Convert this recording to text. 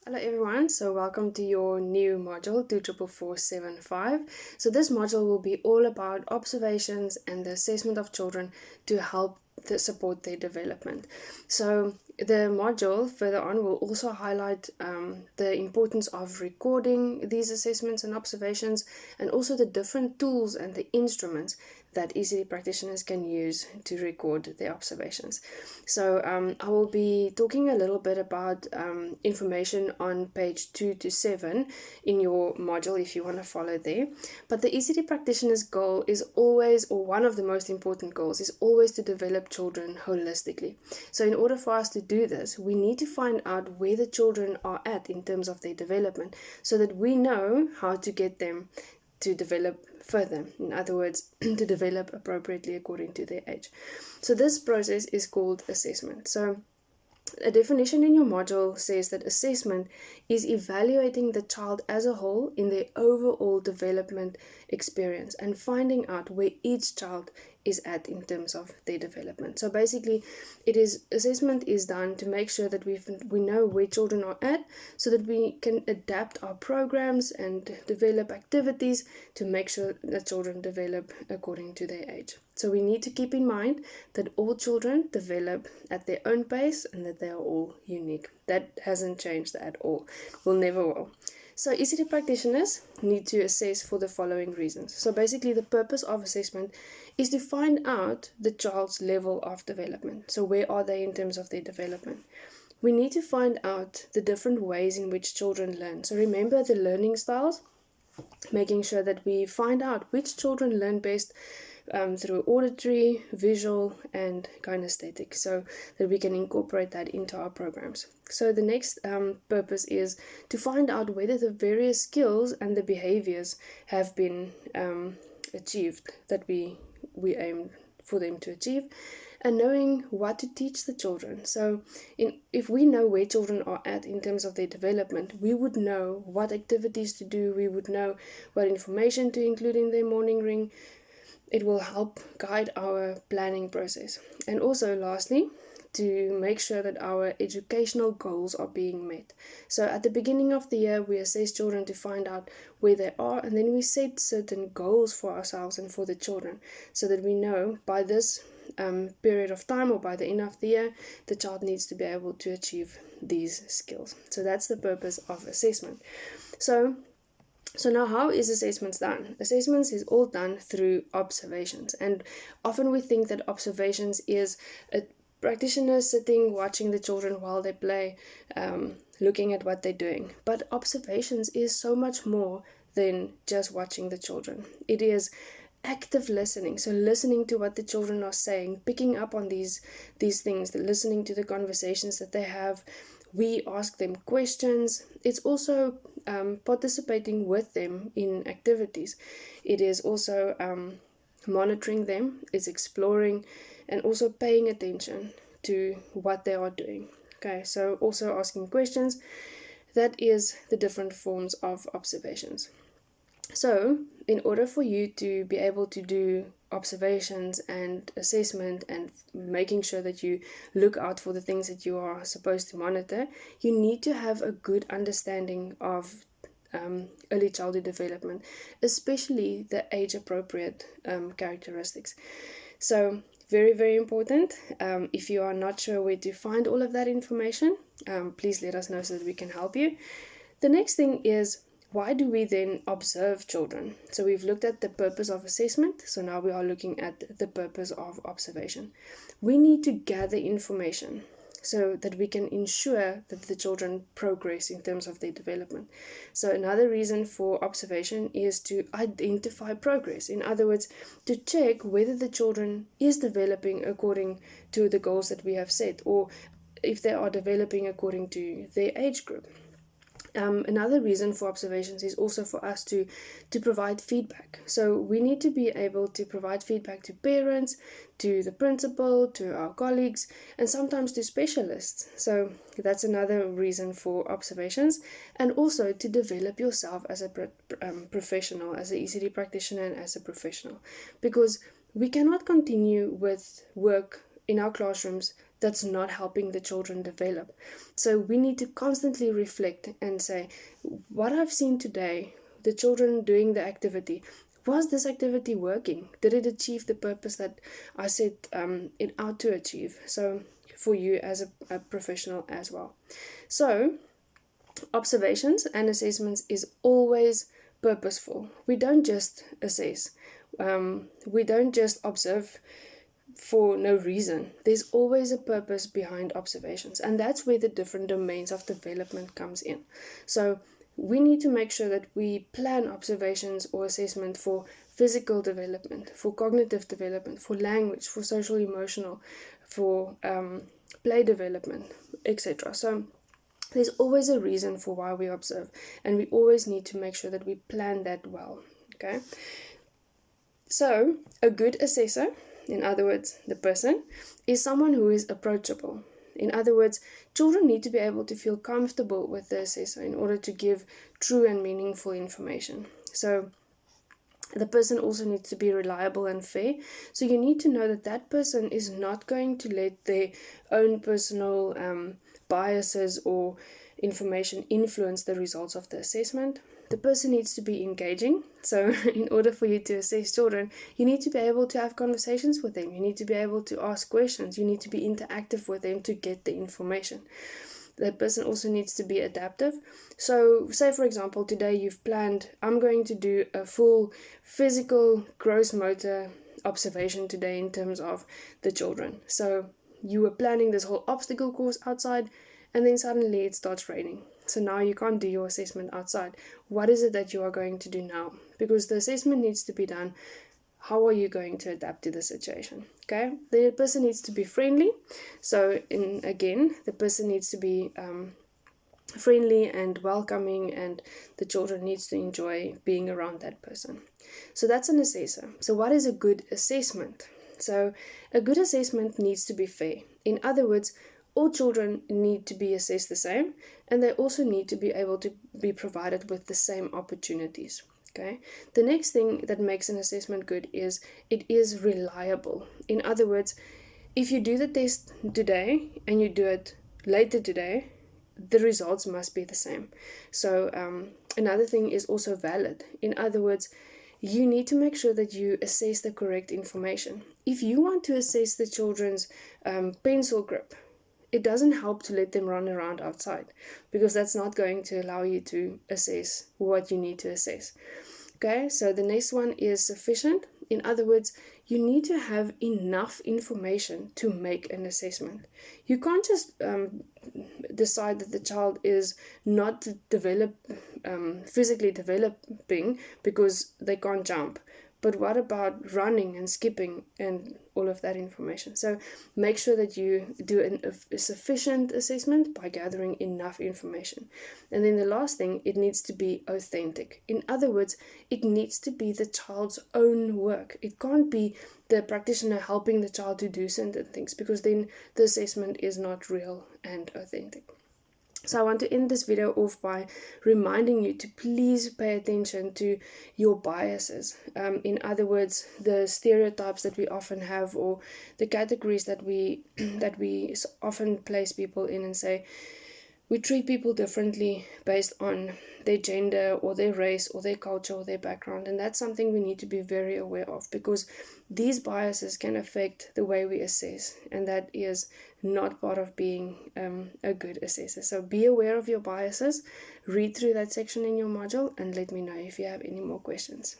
Hello everyone, so welcome to your new module 244475. So this module will be all about observations and the assessment of children to help support their development. So the module further on will also highlight the importance of recording these assessments and observations, and also the different tools and the instruments that ECD practitioners can use to record their observations. So I will be talking a little bit about information on page 2 to 7 in your module if you want to follow there. But the ECD practitioner's goal is always, or one of the most important goals, is always to develop children holistically. So in order for us to do this, we need to find out where the children are at in terms of their development, so that we know how to get them to develop further. In other words, to develop appropriately according to their age. So this process is called assessment. So a definition in your module says that assessment is evaluating the child as a whole in their overall development experience and finding out where each child is at in terms of their development. So basically, assessment is done to make sure that we know where children are at, so that we can adapt our programs and develop activities to make sure that children develop according to their age. So we need to keep in mind that all children develop at their own pace and that they are all unique. That hasn't changed at all. Will never will. So ECD practitioners need to assess for the following reasons. So basically, the purpose of assessment is to find out the child's level of development. So where are they in terms of their development? We need to find out the different ways in which children learn. So remember the learning styles, making sure that we find out which children learn best through auditory, visual, and kinesthetic, so that we can incorporate that into our programs. So the next purpose is to find out whether the various skills and the behaviors have been achieved that we aim for them to achieve, and knowing what to teach the children. So if we know where children are at in terms of their development, we would know what activities to do, we would know what information to include in their morning ring. It will help guide our planning process. And also, lastly, to make sure that our educational goals are being met. So at the beginning of the year, we assess children to find out where they are, and then we set certain goals for ourselves and for the children, so that we know by this period of time, or by the end of the year, the child needs to be able to achieve these skills. So that's the purpose of assessment. So now, how is assessments done? Assessments is all done through observations, and often we think that observations is a practitioner sitting watching the children while they play, looking at what they're doing. But observations is so much more than just watching the children. It is active listening, so listening to what the children are saying, picking up on these things, listening to the conversations that they have. We ask them questions. It's also participating with them in activities. It is also monitoring them, it's exploring, and also paying attention to what they are doing. Okay, so also asking questions. That is the different forms of observations. So in order for you to be able to do observations and assessment and making sure that you look out for the things that you are supposed to monitor, you need to have a good understanding of early childhood development, especially the age-appropriate characteristics. So very, very important. If you are not sure where to find all of that information, please let us know so that we can help you. The next thing is, why do we then observe children? So we've looked at the purpose of assessment, so now we are looking at the purpose of observation. We need to gather information so that we can ensure that the children progress in terms of their development. So another reason for observation is to identify progress. In other words, to check whether the children is developing according to the goals that we have set, or if they are developing according to their age group. Another reason for observations is also for us to provide feedback. So we need to be able to provide feedback to parents, to the principal, to our colleagues, and sometimes to specialists. So that's another reason for observations, and also to develop yourself as a professional, as an ECD practitioner and as a professional, because we cannot continue with work in our classrooms that's not helping the children develop. So we need to constantly reflect and say, what I've seen today, the children doing the activity, was this activity working? Did it achieve the purpose that I set it out to achieve? So for you as a professional as well. So observations and assessments is always purposeful. We don't just assess. We don't just observe for no reason. There's always a purpose behind observations, and that's where the different domains of development comes in. So we need to make sure that we plan observations or assessment for physical development, for cognitive development, for language, for social emotional, for play development, etc. So there's always a reason for why we observe, and we always need to make sure that we plan that well. Okay, so a good assessor, in other words the person, is someone who is approachable. In other words, children need to be able to feel comfortable with the assessor in order to give true and meaningful information. So the person also needs to be reliable and fair. So you need to know that that person is not going to let their own personal biases or information influence the results of the assessment. The person needs to be engaging. So in order for you to assess children, you need to be able to have conversations with them. You need to be able to ask questions. You need to be interactive with them to get the information. That person also needs to be adaptive. So say for example, today you've planned, I'm going to do a full physical gross motor observation today in terms of the children. So you were planning this whole obstacle course outside, and then suddenly it starts raining. So now you can't do your assessment outside. What is it that you are going to do now? Because the assessment needs to be done. How are you going to adapt to the situation? Okay, the person needs to be friendly. So again, the person needs to be friendly and welcoming, and the children needs to enjoy being around that person. So that's an assessor. So what is a good assessment? So a good assessment needs to be fair. In other words, all children need to be assessed the same, and they also need to be able to be provided with the same opportunities. Okay. The next thing that makes an assessment good is it is reliable. In other words, if you do the test today and you do it later today, the results must be the same. So another thing is also valid. In other words, you need to make sure that you assess the correct information. If you want to assess the children's pencil grip, it doesn't help to let them run around outside, because that's not going to allow you to assess what you need to assess. Okay, so the next one is sufficient. In other words, you need to have enough information to make an assessment. You can't just decide that the child is not physically developing because they can't jump. But what about running and skipping and all of that information? So make sure that you do a sufficient assessment by gathering enough information. And then the last thing, it needs to be authentic. In other words, it needs to be the child's own work. It can't be the practitioner helping the child to do certain things, because then the assessment is not real and authentic. So I want to end this video off by reminding you to please pay attention to your biases. In other words, the stereotypes that we often have, or the categories that we often place people in, and say we treat people differently based on their gender or their race or their culture or their background. And that's something we need to be very aware of, because these biases can affect the way we assess, and that is not part of being a good assessor. So be aware of your biases, read through that section in your module, and let me know if you have any more questions.